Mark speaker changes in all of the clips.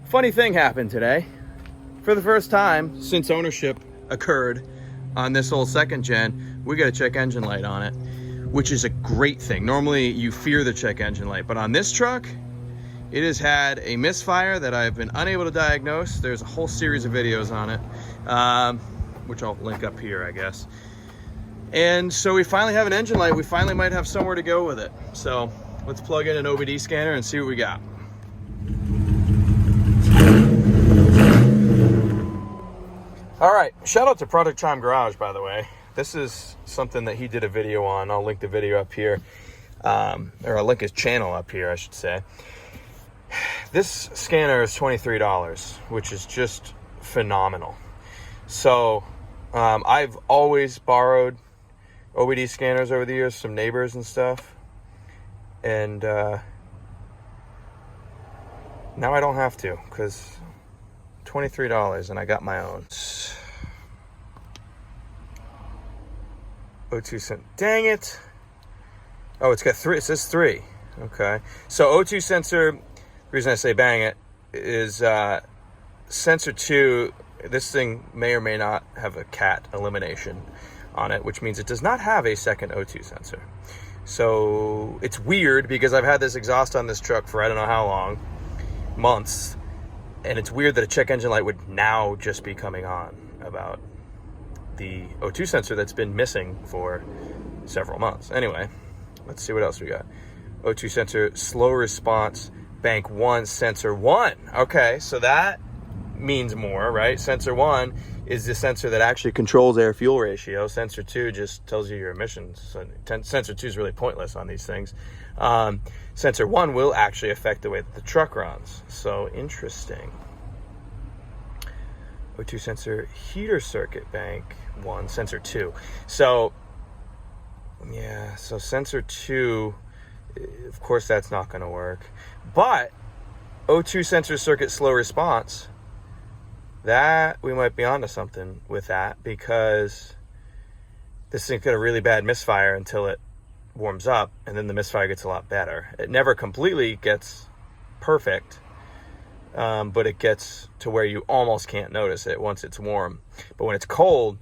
Speaker 1: Funny thing happened today. For the first time since ownership occurred on this old second gen, we got a check engine light on it, which is a great thing. Normally you fear the check engine light, but on this truck, it has had a misfire that I've been unable to diagnose. There's a whole series of videos on it, which I'll link up here, I guess. And so we finally have an engine light. We finally might have somewhere to go with it. So let's plug in an OBD scanner and see what we got. All right, shout out to Product Time Garage, by the way. This is something that he did a video on. I'll link the video up here, or I'll link his channel up here, I should say. This scanner is $23, which is just phenomenal. So I've always borrowed OBD scanners over the years from neighbors and stuff. And now I don't have to, because $23 and I got my own. O2 sensor. Dang it. Oh, it's got three. It says 3. Okay. So O2 sensor, the reason I say bang it is sensor 2. This thing may or may not have a cat elimination on it, which means it does not have a second O2 sensor. So it's weird because I've had this exhaust on this truck for I don't know how long, months. And it's weird that a check engine light would now just be coming on about the O2 sensor that's been missing for several months. Anyway, let's see what else we got. O2 sensor, slow response, bank 1, sensor 1. Okay, so that means more, right? Sensor 1 is the sensor that actually controls air-fuel ratio. Sensor 2 just tells you your emissions. So sensor 2 is really pointless on these things. Sensor 1 will actually affect the way that the truck runs. So interesting. O2 sensor, heater circuit, bank 1, sensor 2. So yeah, so sensor 2, of course that's not going to work. But O2 sensor circuit slow response, that we might be onto something with that, because this thing's got a really bad misfire until it warms up, and then the misfire gets a lot better. It never completely gets perfect, but it gets to where you almost can't notice it once it's warm. But when it's cold,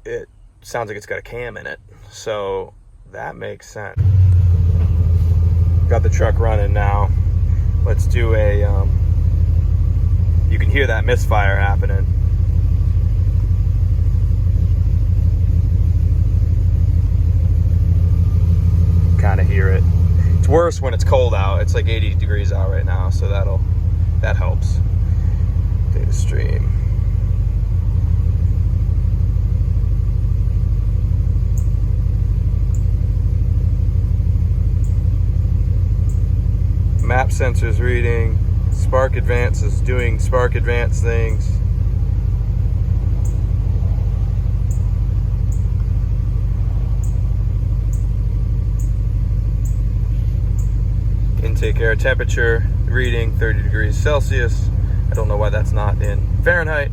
Speaker 1: it sounds like it's got a cam in it. So that makes sense. Got the truck running now. Let's do a, you can hear that misfire happening. Kind of hear it. It's worse when it's cold out. It's like 80 degrees out right now, so that helps. Data stream. Map sensors reading. Spark Advance is doing Spark Advance things. Intake air temperature reading 30 degrees Celsius. I don't know why that's not in Fahrenheit.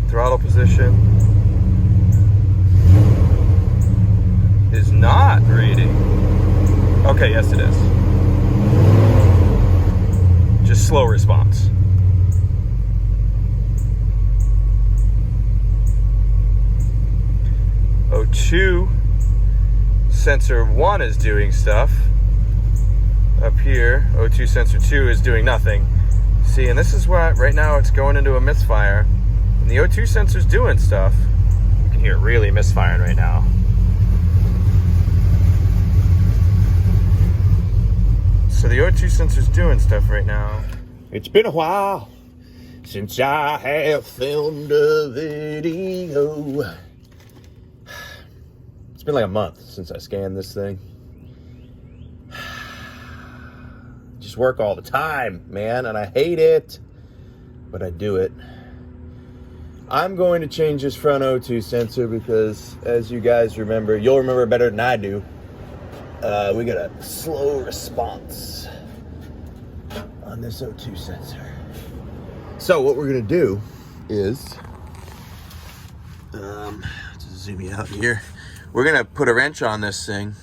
Speaker 1: Throttle position is not reading. Okay, yes it is. Just slow response. O2 sensor 1 is doing stuff. Up here, O2 sensor 2 is doing nothing. See, and this is why right now it's going into a misfire. And the O2 sensor's doing stuff. You can hear it really misfiring right now. So the O2 sensor's doing stuff right now. It's been a while since I have filmed a video. It's been like a month since I scanned this thing. Just work all the time, man, and I hate it, but I do it. I'm going to change this front O2 sensor because, as you guys remember, you'll remember better than I do, we got a slow response on this O2 sensor. So what we're gonna do is, just zoom you out here. We're gonna put a wrench on this thing,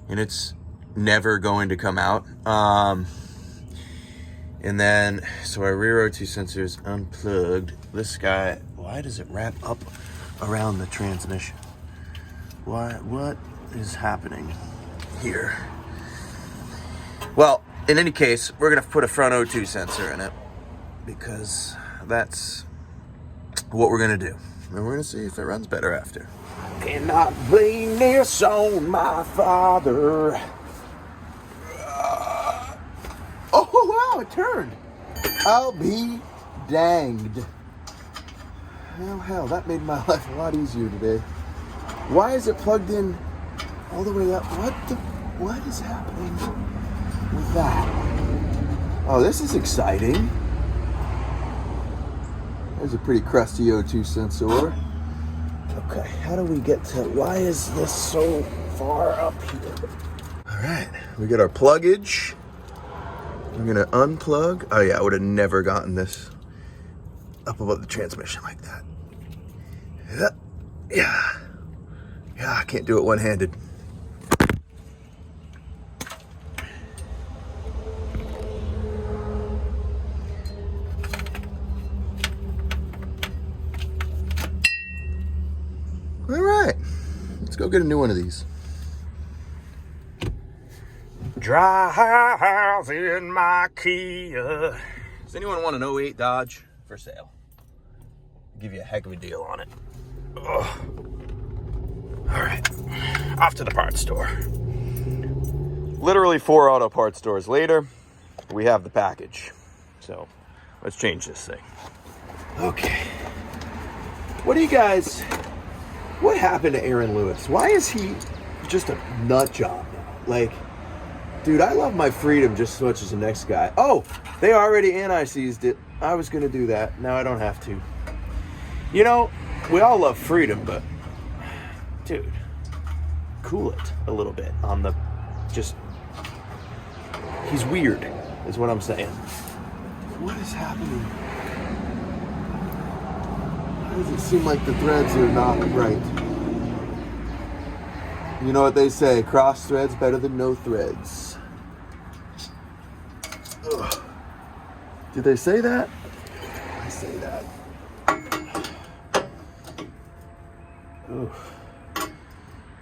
Speaker 1: and it's never going to come out. And then, so our rear O2 sensor is unplugged. This guy, why does it wrap up around the transmission? What is happening here? Well, in any case, we're gonna put a front O2 sensor in it because that's what we're gonna do. And we're gonna see if it runs better after. Cannot blame this on my father. Oh, wow, it turned. I'll be danged. Hell, that made my life a lot easier today. Why is it plugged in all the way up? What is happening with that? Oh, this is exciting. There's a pretty crusty O2 sensor. Okay, how do we get to, why is this so far up here? All right, we got our pluggage. I'm gonna unplug. Oh yeah, I would have never gotten this up above the transmission like that. Yeah, I can't do it one-handed. All right, let's go get a new one of these. Drive in my Kia. Does anyone want an 08 Dodge for sale? I'll give you a heck of a deal on it. Ugh. All right, off to the parts store. Literally 4 auto parts stores later, we have the package. So let's change this thing. Okay. What happened to Aaron Lewis? Why is he just a nut job now? Like, dude, I love my freedom just as much as the next guy. Oh, they already anti-seized it. I was going to do that. Now I don't have to. You know, we all love freedom, but, dude, cool it a little bit on the, just, he's weird, is what I'm saying. What is happening? Why does it seem like the threads are not right? You know what they say, cross threads better than no threads. Ugh. Did they say that? I say that. Ooh.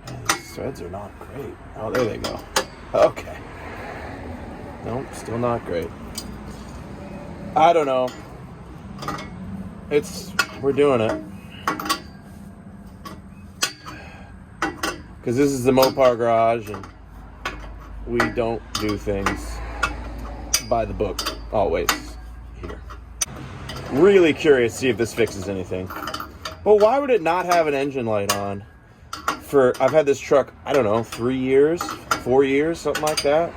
Speaker 1: Man, these threads are not great. Oh, there they go. Okay. Nope, still not great. I don't know. We're doing it. Because this is the Mopar Garage, and we don't do things by the book, always, here. Really curious to see if this fixes anything. But why would it not have an engine light on? I've had this truck, I don't know, 3 years, 4 years, something like that.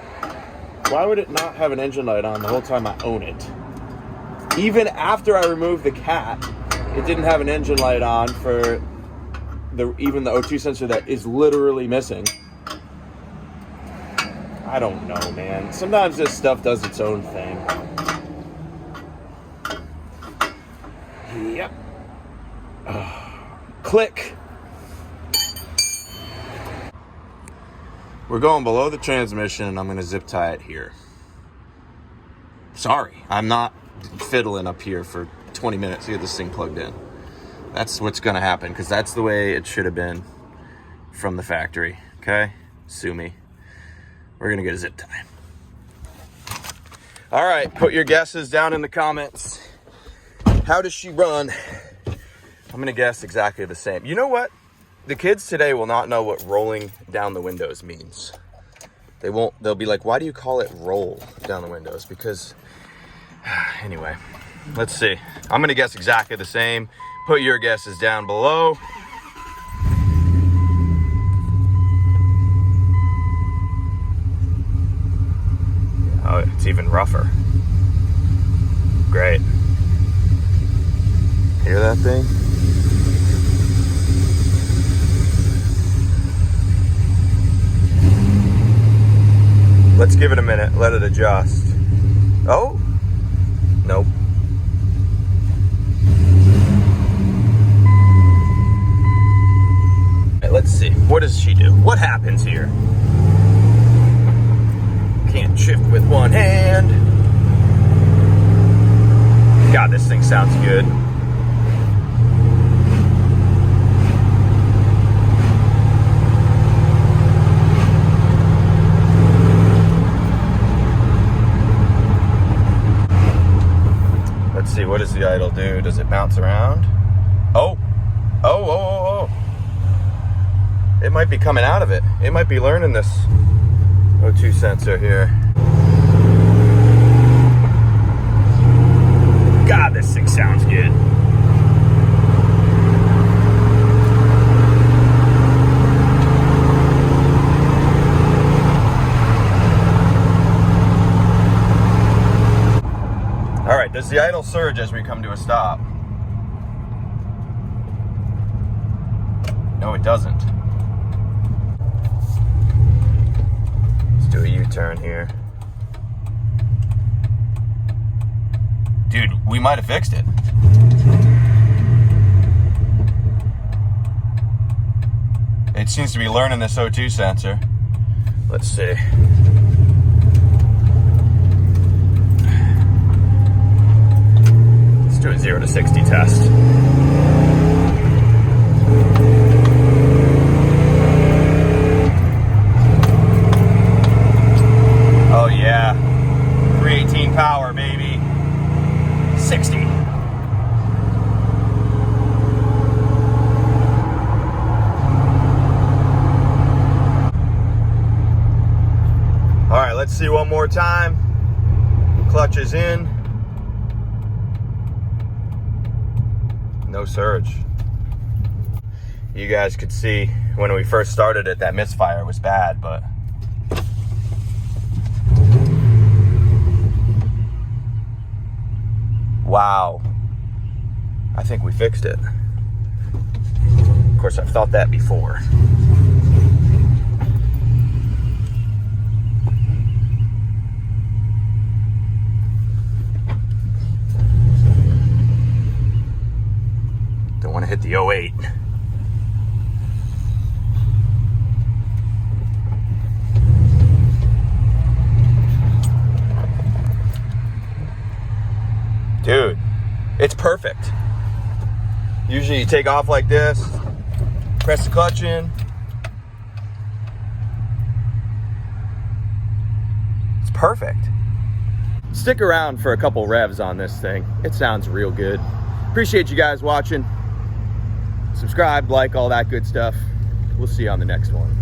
Speaker 1: Why would it not have an engine light on the whole time I own it? Even after I removed the cat, it didn't have an engine light on for even the O2 sensor that is literally missing. I don't know, man. Sometimes this stuff does its own thing. Yep. Click. We're going below the transmission, and I'm going to zip tie it here. Sorry, I'm not fiddling up here for 20 minutes to get this thing plugged in. That's what's going to happen, because that's the way it should have been from the factory. Okay? Sue me. We're going to get a zip tie. All right, put your guesses down in the comments. How does she run? I'm going to guess exactly the same. You know what? The kids today will not know what rolling down the windows means. They'll be like, why do you call it roll down the windows? Because, anyway, let's see. I'm going to guess exactly the same. Put your guesses down below. Oh, it's even rougher. Great. Hear that thing? Let's give it a minute, let it adjust. Oh, nope. Right, let's see, what does she do? What happens here? Can't shift with one hand. God, this thing sounds good. Let's see, what does the idle do? Does it bounce around? Oh. It might be coming out of it. It might be learning this O2 sensor here. God, this thing sounds good. All right, does the idle surge as we come to a stop? No, it doesn't. Let's do a U-turn here. Dude, we might have fixed it. It seems to be learning this O2 sensor. Let's see. Let's do a 0 to 60 test. Oh yeah, 318 power, baby. 60. All right, let's see one more time. Clutch is in. No surge. You guys could see when we first started it, that misfire was bad, but wow, I think we fixed it. Of course, I've thought that before. Don't want to hit the 08. Dude, it's perfect. Usually you take off like this, press the clutch in. It's perfect. Stick around for a couple revs on this thing. It sounds real good. Appreciate you guys watching. Subscribe, like, all that good stuff. We'll see you on the next one.